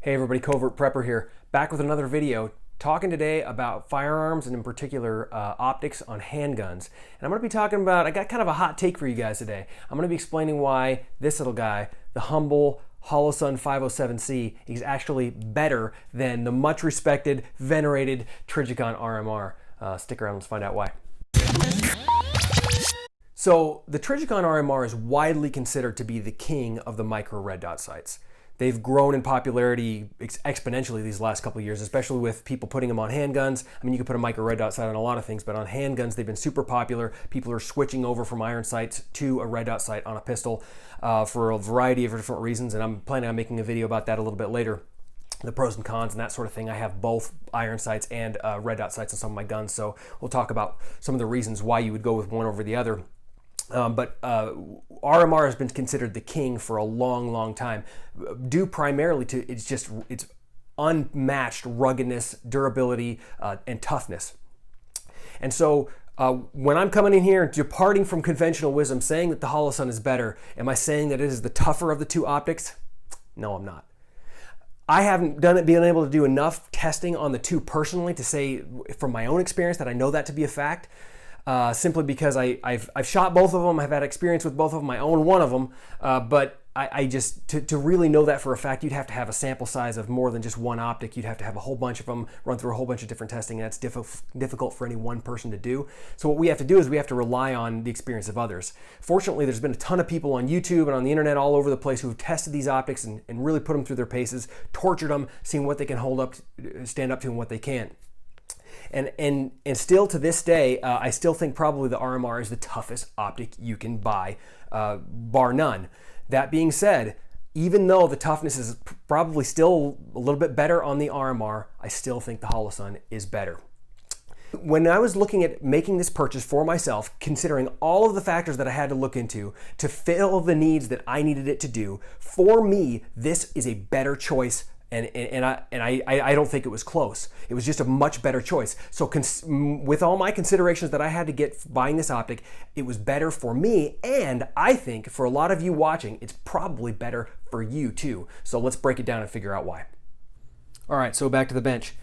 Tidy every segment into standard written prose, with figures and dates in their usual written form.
Hey everybody, Covert Prepper here, back with another video, talking today about firearms and in particular optics on handguns. And I'm going to be talking about, I got kind of a hot take for you guys today. I'm going to be explaining why this little guy, the humble Holosun 507C, is actually better than the much respected, venerated Trijicon RMR. Stick around, let's find out why. So the Trijicon RMR is widely considered to be the king of the micro red dot sights. They've grown in popularity exponentially these last couple of years, especially with people putting them on handguns. I mean, you can put a micro red dot sight on a lot of things, but on handguns, they've been super popular. People are switching over from iron sights to a red dot sight on a pistol for a variety of different reasons, and I'm planning on making a video about that a little bit later. The pros and cons and that sort of thing. I have both iron sights and red dot sights on some of my guns, so we'll talk about some of the reasons why you would go with one over the other. But RMR has been considered the king for a long time, due primarily to its unmatched ruggedness, durability, and toughness. And so when I'm coming in here departing from conventional wisdom, saying that the Holosun is better, am I saying that it is the tougher of the two optics? No, I'm not. I haven't been able to do enough testing on the two personally to say from my own experience that I know that to be a fact. Simply because I've shot both of them, I've had experience with both of them, I own one of them, but I just, to really know that for a fact, you'd have to have a sample size of more than just one optic. You'd have to have a whole bunch of them, run through a whole bunch of different testing, and that's difficult for any one person to do. So what we have to do is we have to rely on the experience of others. Fortunately, there's been a ton of people on YouTube and on the internet all over the place who've tested these optics and really put them through their paces, tortured them, seen what they can stand up to and what they can't. And still to this day, I still think probably the RMR is the toughest optic you can buy, bar none. That being said, even though the toughness is probably still a little bit better on the RMR, I still think the Holosun is better. When I was looking at making this purchase for myself, considering all of the factors that I had to look into to fill the needs that I needed it to do, for me, this is a better choice. And I don't think it was close. It was just a much better choice. So with all my considerations that I had to get buying this optic, it was better for me, and I think for a lot of you watching, it's probably better for you too. So let's break it down and figure out why. All right, so back to the bench.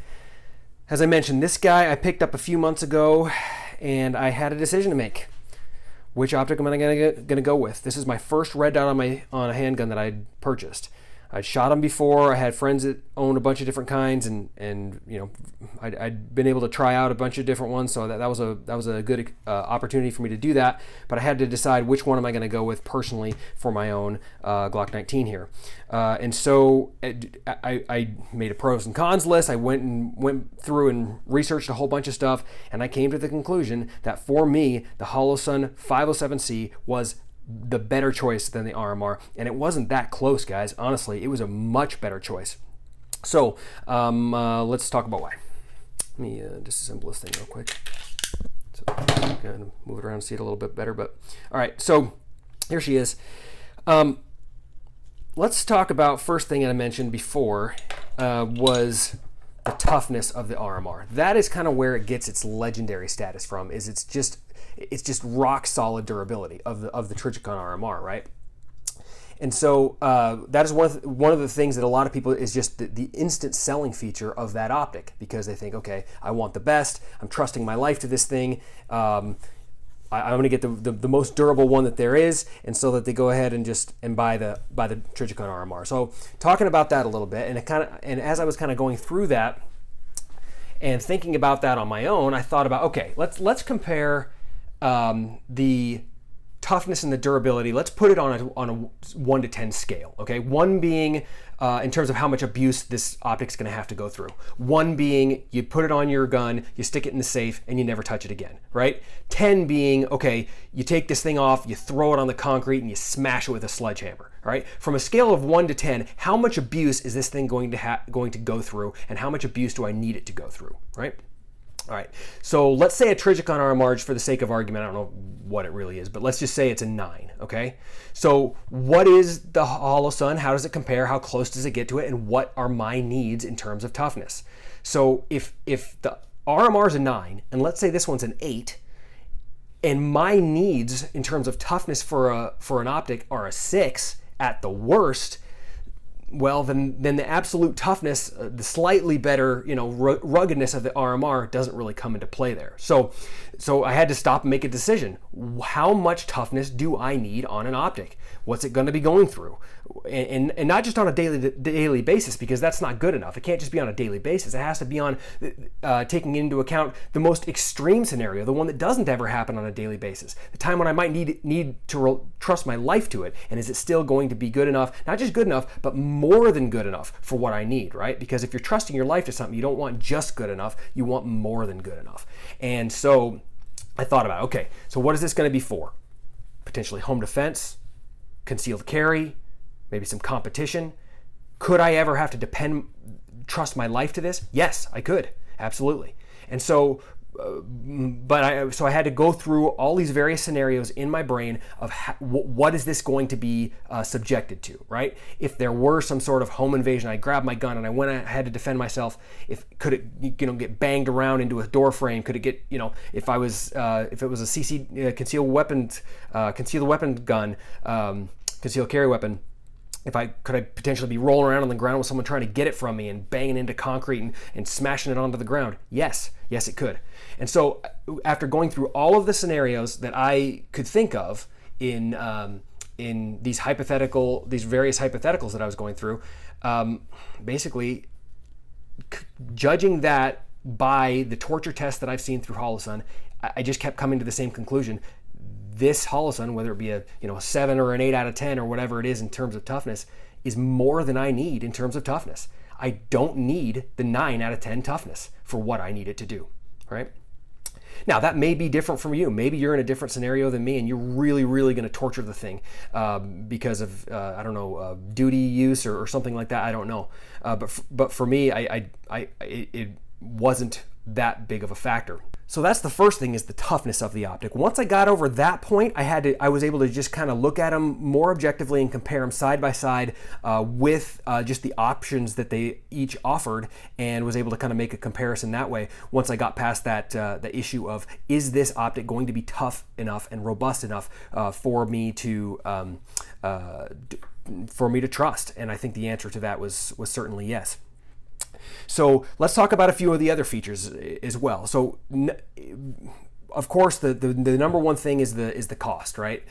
As I mentioned, this guy I picked up a few months ago, and I had a decision to make. Which optic am I gonna go with? This is my first red dot on a handgun that I purchased. I'd shot them before. I had friends that owned a bunch of different kinds, and you know, I'd been able to try out a bunch of different ones, so that was a good opportunity for me to do that. But I had to decide which one am I going to go with personally for my own Glock 19 here. And so I made a pros and cons list. I went through and researched a whole bunch of stuff, and I came to the conclusion that for me, the Holosun 507C was the better choice than the RMR, and it wasn't that close, guys. Honestly, it was a much better choice. So let's talk about why. Let me disassemble this thing real quick. So I'm gonna move it around and see it a little bit better. But all right, so here she is. Let's talk about first thing that I mentioned before was the toughness of the RMR. That is kind of where it gets its legendary status from. It's just rock solid durability of the Trijicon RMR, right? And so that is one of the things that a lot of people is just the instant selling feature of that optic, because they think, okay, I want the best. I'm trusting my life to this thing. I'm going to get the most durable one that there is, and so that they go ahead and buy the Trijicon RMR. So talking about that a little bit, and as I was kind of going through that and thinking about that on my own, I thought about, okay, let's compare the toughness and the durability. Let's put it on a 1 to 10 scale. Okay, 1 being in terms of how much abuse this optic's going to have to go through. 1 being you put it on your gun, you stick it in the safe, and you never touch it again. Right? 10 being, okay, you take this thing off, you throw it on the concrete, and you smash it with a sledgehammer. All right? From a scale of 1 to 10, how much abuse is this thing going to go through, and how much abuse do I need it to go through? Right? All right, so let's say a Trijicon RMR, for the sake of argument, I don't know what it really is, but let's just say it's a 9, okay? So what is the Holosun? How does it compare? How close does it get to it? And what are my needs in terms of toughness? So if the RMR is a 9, and let's say this one's an 8, and my needs in terms of toughness for an optic are a 6 at the worst, well, then the absolute toughness, the slightly better, ruggedness of the RMR doesn't really come into play there. So I had to stop and make a decision. How much toughness do I need on an optic? What's it going to be going through? And not just on a daily basis, because that's not good enough. It can't just be on a daily basis. It has to be on taking into account the most extreme scenario, the one that doesn't ever happen on a daily basis, the time when I might need to trust my life to it. And is it still going to be good enough? Not just good enough, but more than good enough for what I need, right? Because if you're trusting your life to something, you don't want just good enough, you want more than good enough. And so I thought about, okay, so what is this going to be for? Potentially home defense, concealed carry, maybe some competition. Could I ever have to trust my life to this? Yes, I could, absolutely. And so, I had to go through all these various scenarios in my brain of what is this going to be subjected to, right? If there were some sort of home invasion, I grabbed my gun and I had to defend myself. Could it get banged around into a door frame? Could it get if it was a concealed weapon gun, concealed carry weapon? Could I potentially be rolling around on the ground with someone trying to get it from me and banging into concrete and smashing it onto the ground? Yes, it could. And so after going through all of the scenarios that I could think of in these various hypotheticals that I was going through, basically judging that by the torture test that I've seen through Holosun, I just kept coming to the same conclusion. This Holosun, whether it be a 7 or an 8 out of 10 or whatever it is in terms of toughness, is more than I need in terms of toughness. I don't need the 9 out of 10 toughness for what I need it to do, right? Now, that may be different from you. Maybe you're in a different scenario than me and you're really, really going to torture the thing because of, duty use or something like that. I don't know. But for me, it wasn't that big of a factor. So that's the first thing, is the toughness of the optic. Once I got over that point, I was able to just kind of look at them more objectively and compare them side by side with just the options that they each offered, and was able to kind of make a comparison that way. Once I got past that the issue of, is this optic going to be tough enough and robust enough for me to trust? And I think the answer to that was certainly yes. So let's talk about a few of the other features as well. So, of course, the number one thing is the cost, right?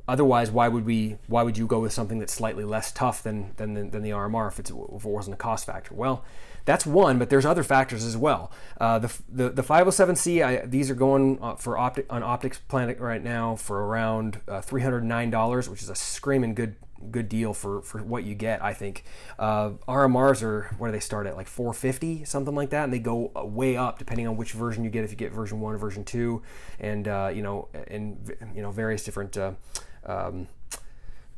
Otherwise, why would you go with something that's slightly less tough than the RMR if it wasn't a cost factor? Well, that's one, but there's other factors as well. The 507C, these are going on Optics Planet right now for around $309, which is a screaming good deal for what you get, I think. RMRs are, where do they start at? Like $450, something like that, and they go way up depending on which version you get. If you get version 1 or version 2, and various different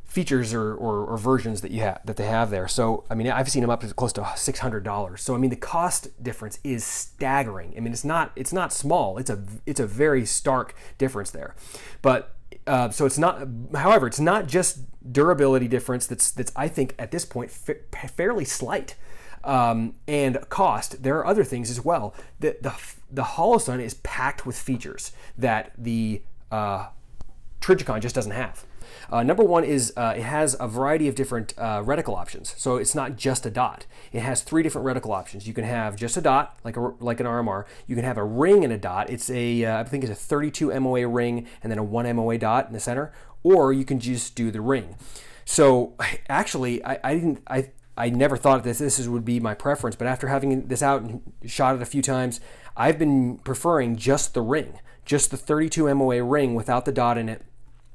features or versions that they have there. So I mean, I've seen them up to close to $600. So I mean, the cost difference is staggering. I mean, it's not small. It's a very stark difference there. But so it's not. However, it's not just durability difference. That's I think at this point fairly slight. And cost. There are other things as well. The Holosun is packed with features that the Trijicon just doesn't have. Number one is it has a variety of different reticle options. So it's not just a dot. It has 3 different reticle options. You can have just a dot, like an RMR. You can have a ring and a dot. I think it's a 32 MOA ring and then a 1 MOA dot in the center. Or you can just do the ring. So actually, I never thought this would be my preference, but after having this out and shot it a few times, I've been preferring just the ring, just the 32 MOA ring without the dot in it.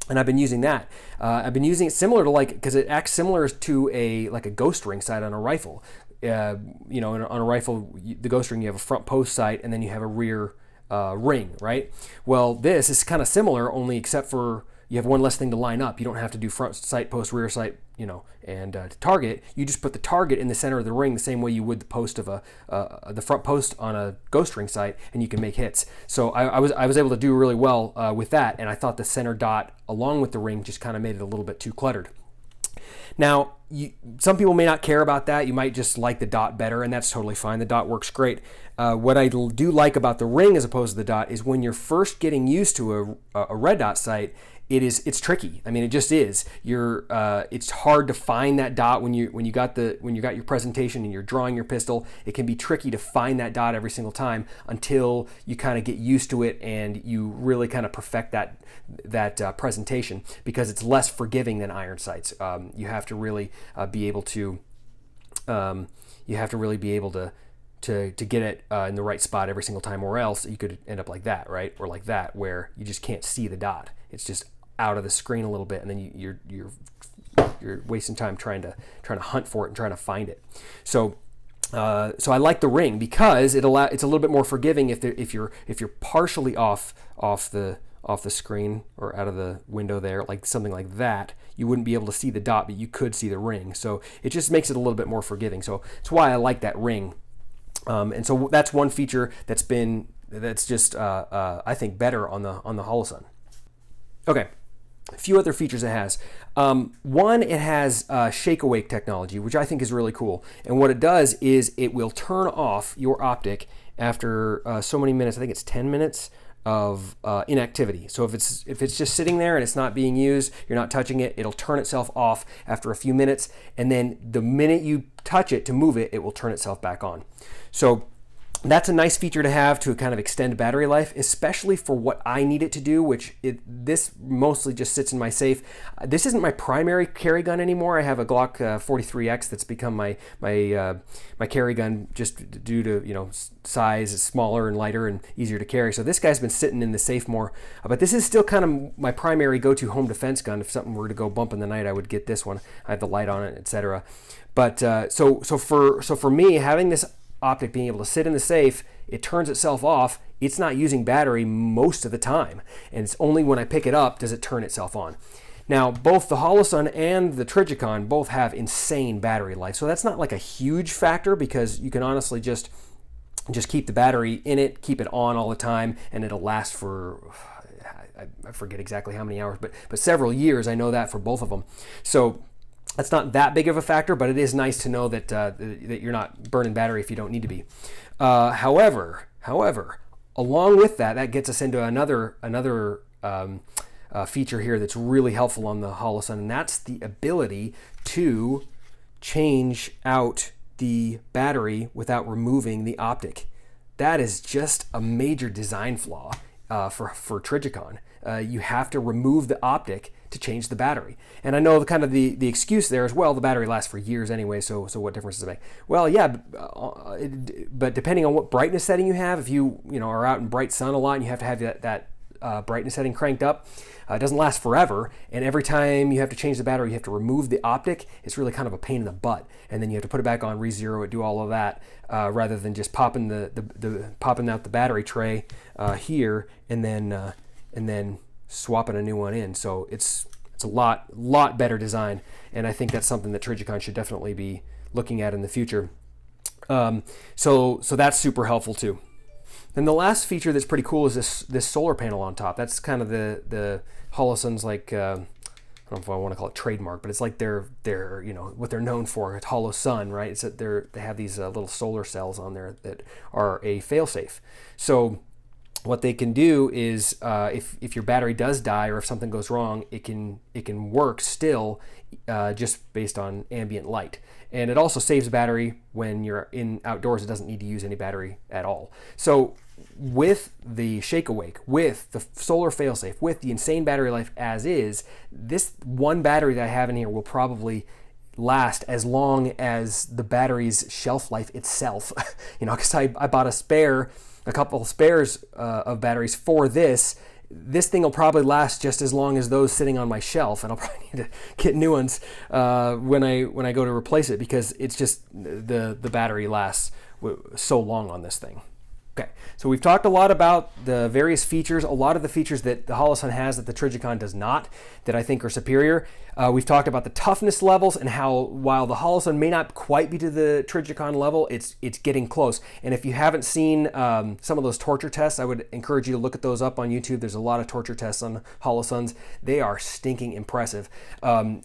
And I've been using that. I've been using it similar to because it acts similar to a ghost ring sight on a rifle. On a rifle, the ghost ring, you have a front post sight and then you have a rear ring, right? Well, this is kind of similar, only except for you have one less thing to line up. You don't have to do front sight, post, rear sight, and to target. You just put the target in the center of the ring the same way you would the post of the front post on a ghost ring sight, and you can make hits. So I was able to do really well with that, and I thought the center dot along with the ring just kind of made it a little bit too cluttered. Now, some people may not care about that. You might just like the dot better, and that's totally fine. The dot works great. What I do like about the ring as opposed to the dot is when you're first getting used to a red dot sight, it's tricky. I mean, it just is. It's hard to find that dot when you got your presentation and you're drawing your pistol. It can be tricky to find that dot every single time until you kind of get used to it and you really kind of perfect that presentation, because it's less forgiving than iron sights. You have to really be able to get it in the right spot every single time, or else you could end up like that, right? Or like that, where you just can't see the dot. It's just out of the screen a little bit, and then you're wasting time trying to hunt for it and trying to find it. So I like the ring because it's a little bit more forgiving if you're partially off the screen or out of the window there, like something like that. You wouldn't be able to see the dot, but you could see the ring. So it just makes it a little bit more forgiving. So that's why I like that ring. And so that's one feature that's just I think better on the Holosun. Okay, a few other features it has. One, it has shake awake technology, which I think is really cool. And what it does is it will turn off your optic after so many minutes. I think it's 10 minutes of inactivity. So if it's just sitting there and it's not being used, you're not touching it, it'll turn itself off after a few minutes, and then the minute you touch it to move it, it will turn itself back on. So that's a nice feature to have to kind of extend battery life, especially for what I need it to do, which this mostly just sits in my safe. This isn't my primary carry gun anymore. I have a Glock 43X that's become my carry gun just due to size. It's smaller and lighter and easier to carry. So this guy's been sitting in the safe more, but this is still kind of my primary go-to home defense gun. If something were to go bump in the night, I would get this one. I have the light on it, etc. But so for me, having this optic being able to sit in the safe, it turns itself off. It's not using battery most of the time, and it's only when I pick it up does it turn itself on. Now, both the Holosun and the Trijicon both have insane battery life, so that's not like a huge factor, because you can honestly just keep the battery in it, keep it on all the time, and it'll last for, I forget exactly how many hours, but several years. I know that for both of them. So that's not that big of a factor, but it is nice to know that that you're not burning battery if you don't need to be. However, along with that gets us into another feature here that's really helpful on the Holosun, and that's the ability to change out the battery without removing the optic. That is just a major design flaw for Trijicon. You have to remove the optic to change the battery. And I know the excuse there is, well, the battery lasts for years anyway, so what difference does it make? Well, yeah, but depending on what brightness setting you have, if you are out in bright sun a lot and you have to have that brightness setting cranked up, it doesn't last forever, and every time you have to change the battery, you have to remove the optic. It's really kind of a pain in the butt, and then you have to put it back on, re-zero it, do all of that, rather than just popping popping out the battery tray here and then swapping a new one in. So it's a lot better design, and I think that's something that Trijicon should definitely be looking at in the future. So that's super helpful too. Then the last feature that's pretty cool is this solar panel on top. That's kind of the Holosun's, like, I don't know if I want to call it trademark, but it's like their what they're known for. It's Holosun, right? It's that they have these little solar cells on there that are a failsafe. So what they can do is, if your battery does die or if something goes wrong, it can work still, just based on ambient light. And it also saves battery when you're outdoors. It doesn't need to use any battery at all. So with the Shake Awake, with the solar failsafe, with the insane battery life as is, this one battery that I have in here will probably last as long as the battery's shelf life itself. Because I bought a couple of spares of batteries for this. This thing will probably last just as long as those sitting on my shelf, and I'll probably need to get new ones when I go to replace it, because it's just the battery lasts so long on this thing. Okay, so we've talked a lot about the various features, a lot of the features that the Holosun has that the Trijicon does not, that I think are superior. We've talked about the toughness levels and how, while the Holosun may not quite be to the Trijicon level, it's getting close. And if you haven't seen some of those torture tests, I would encourage you to look at those up on YouTube. There's a lot of torture tests on Holosuns. They are stinking impressive.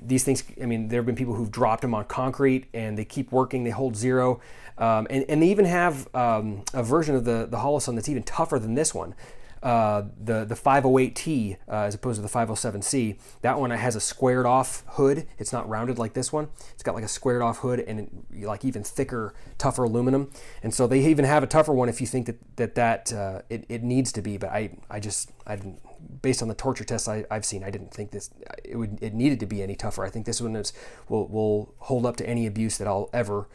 These things, there have been people who've dropped them on concrete and they keep working, they hold zero. And they even have a version of the Holosun that's even tougher than this one. The 508T as opposed to the 507C, that one has a squared off hood. It's not rounded like this one. It's got like a squared off hood and like even thicker, tougher aluminum. And so they even have a tougher one if you think that it needs to be. But I didn't, based on the torture tests I've seen, I didn't think it needed to be any tougher. I think this one will hold up to any abuse that I'll ever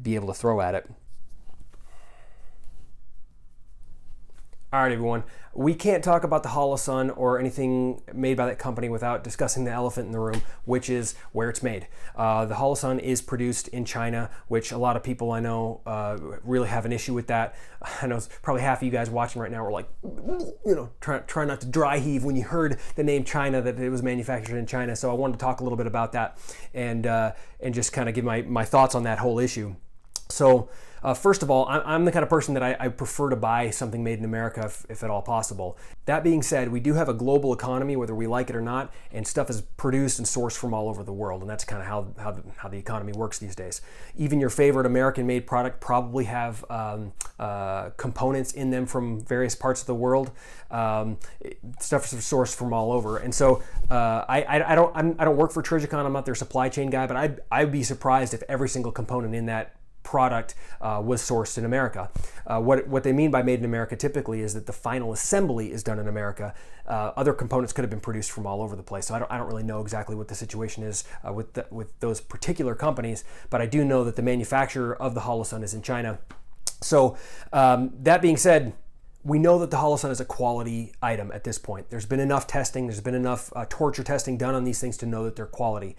be able to throw at it. All right, everyone. We can't talk about the Holosun or anything made by that company without discussing the elephant in the room, which is where it's made. The Holosun is produced in China, which a lot of people I know really have an issue with that. I know probably half of you guys watching right now were like, try not to dry heave when you heard the name China, that it was manufactured in China. So I wanted to talk a little bit about that and just kind of give my thoughts on that whole issue. So first of all, I'm the kind of person that I prefer to buy something made in America if at all possible. That being said, we do have a global economy, whether we like it or not, and stuff is produced and sourced from all over the world, and that's kind of how the economy works these days. Even your favorite American-made product probably have components in them from various parts of the world. Stuff is sourced from all over, and so I don't work for Trijicon. I'm not their supply chain guy, but I'd be surprised if every single component in that product was sourced in America. What they mean by made in America typically is that the final assembly is done in America. Other components could have been produced from all over the place. So I don't really know exactly what the situation is with those particular companies, but I do know that the manufacturer of the Holosun is in China. So that being said, we know that the Holosun is a quality item at this point. There's been enough testing, there's been enough torture testing done on these things to know that they're quality.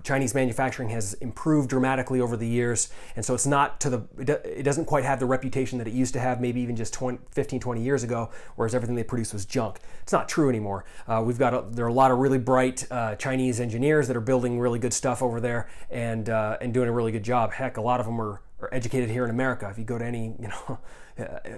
Chinese manufacturing has improved dramatically over the years, and so it's not it doesn't quite have the reputation that it used to have, maybe even just 15, 20 years ago, whereas everything they produced was junk. It's not true anymore. There are a lot of really bright Chinese engineers that are building really good stuff over there and doing a really good job. Heck, a lot of them are educated here in America. If you go to any,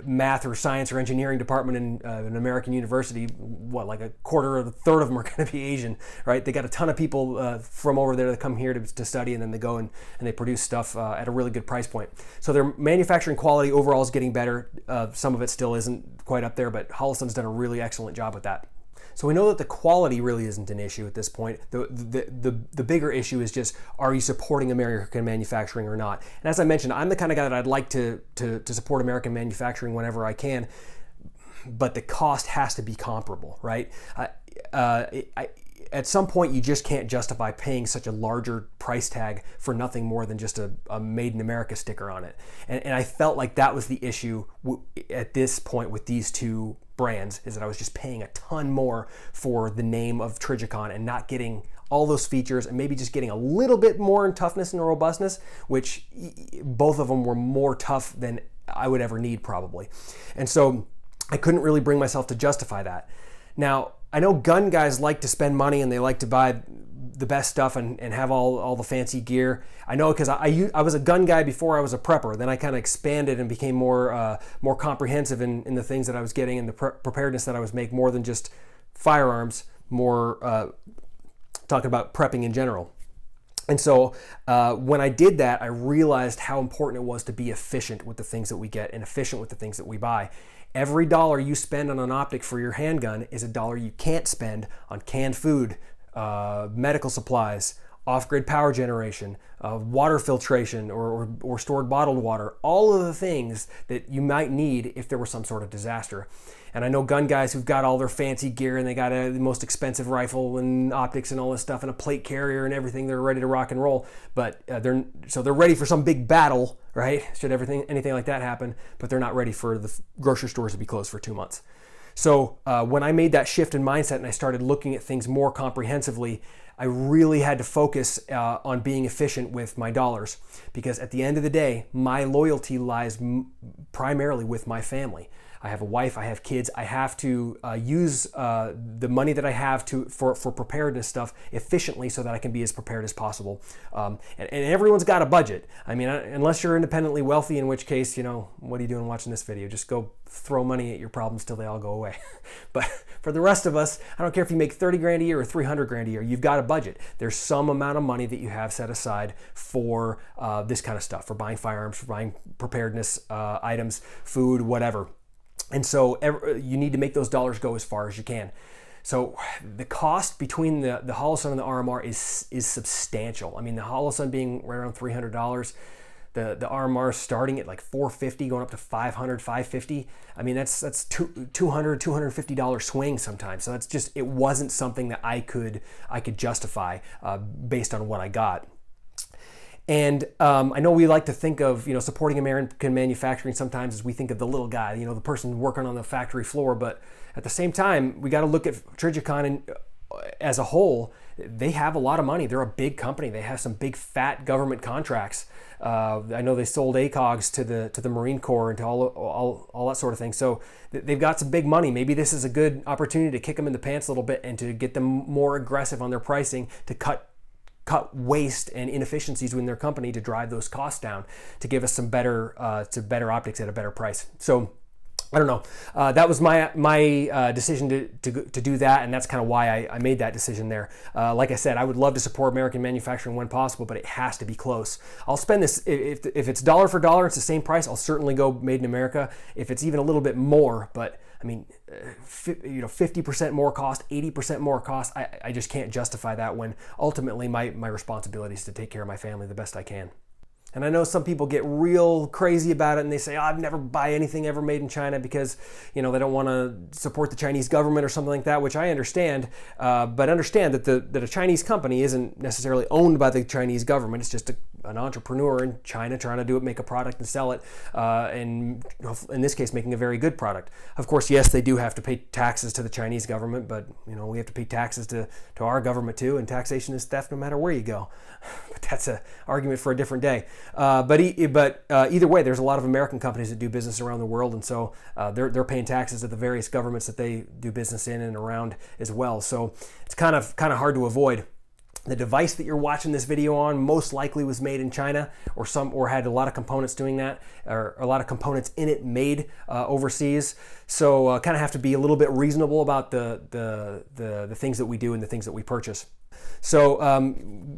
math or science or engineering department in an American university, like a quarter or a third of them are going to be Asian, right? They got a ton of people from over there that come here to study, and then they go and they produce stuff at a really good price point. So their manufacturing quality overall is getting better. Some of it still isn't quite up there, but Holosun's done a really excellent job with that. So we know that the quality really isn't an issue at this point. The bigger issue is just, are you supporting American manufacturing or not? And as I mentioned, I'm the kind of guy that I'd like to support American manufacturing whenever I can, but the cost has to be comparable, right? At some point, you just can't justify paying such a larger price tag for nothing more than just a Made in America sticker on it. And I felt like that was the issue at this point with these two brands, is that I was just paying a ton more for the name of Trijicon and not getting all those features, and maybe just getting a little bit more in toughness and robustness, which both of them were more tough than I would ever need probably. And so I couldn't really bring myself to justify that. Now, I know gun guys like to spend money and they like to buy the best stuff and have all the fancy gear. I know, because I was a gun guy before I was a prepper. Then I kind of expanded and became more comprehensive in the things that I was getting and the preparedness that I was making, more than just firearms, more talking about prepping in general. And so when I did that, I realized how important it was to be efficient with the things that we get and efficient with the things that we buy. Every dollar you spend on an optic for your handgun is a dollar you can't spend on canned food, medical supplies, off-grid power generation, water filtration, or stored bottled water, all of the things that you might need if there was some sort of disaster. And I know gun guys who've got all their fancy gear and they got the most expensive rifle and optics and all this stuff and a plate carrier and everything. They're ready to rock and roll, but they're ready for some big battle, right? Should anything like that happen, but they're not ready for the grocery stores to be closed for 2 months. So when I made that shift in mindset and I started looking at things more comprehensively, I really had to focus on being efficient with my dollars, because at the end of the day, my loyalty lies primarily with my family. I have a wife, I have kids. I have to use the money that I have for preparedness stuff efficiently so that I can be as prepared as possible. And everyone's got a budget. I mean, unless you're independently wealthy, in which case, what are you doing watching this video? Just go throw money at your problems till they all go away. But for the rest of us, I don't care if you make 30 grand a year or 300 grand a year, you've got a budget. There's some amount of money that you have set aside for this kind of stuff, for buying firearms, for buying preparedness items, food, whatever. And so you need to make those dollars go as far as you can. So the cost between the Holosun and the RMR is substantial. I mean, the Holosun being right around $300, the RMR starting at like $450, going up to $500, $550. I mean, that's $200, $250 swing sometimes. So that's just, it wasn't something that I could justify based on what I got. And I know we like to think of, supporting American manufacturing sometimes as we think of the little guy, the person working on the factory floor. But at the same time, we got to look at Trijicon as a whole. They have a lot of money. They're a big company. They have some big fat government contracts. I know they sold ACOGs to the Marine Corps and to all that sort of thing. So they've got some big money. Maybe this is a good opportunity to kick them in the pants a little bit and to get them more aggressive on their pricing, to cut waste and inefficiencies within their company, to drive those costs down, to give us some better optics at a better price. So I don't know. That was my decision to do that, and that's kind of why I made that decision there. Like I said, I would love to support American manufacturing when possible, but it has to be close. I'll spend this, if it's dollar for dollar, it's the same price, I'll certainly go made in America. If it's even a little bit more, but I mean, 50% more cost, 80% more cost, I just can't justify that when ultimately my responsibility is to take care of my family the best I can. And I know some people get real crazy about it and they say, I'd never buy anything ever made in China because, they don't want to support the Chinese government or something like that, which I understand. But understand that a Chinese company isn't necessarily owned by the Chinese government. It's just an entrepreneur in China trying to make a product and sell it, and in this case, making a very good product. Of course, yes, they do have to pay taxes to the Chinese government, but we have to pay taxes to our government too, and taxation is theft no matter where you go. But that's an argument for a different day. But either way, there's a lot of American companies that do business around the world, and so they're paying taxes to the various governments that they do business in and around as well. So it's kind of hard to avoid. The device that you're watching this video on most likely was made in China, or had a lot of components doing that, or a lot of components in it made overseas. So kind of have to be a little bit reasonable about the things that we do and the things that we purchase. So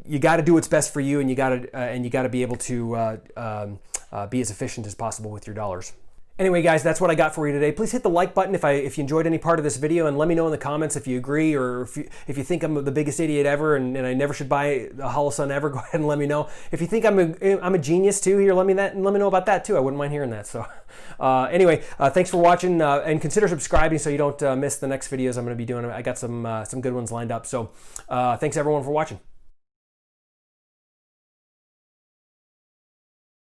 you got to do what's best for you, and you got to be able to be as efficient as possible with your dollars. Anyway, guys, that's what I got for you today. Please hit the like button if you enjoyed any part of this video, and let me know in the comments if you agree, or if you think I'm the biggest idiot ever and I never should buy a Holosun ever. Go ahead and let me know. If you think I'm a genius too, here, let me know about that too. I wouldn't mind hearing that. So anyway, thanks for watching, and consider subscribing so you don't miss the next videos I'm going to be doing. I got some good ones lined up. So thanks everyone for watching.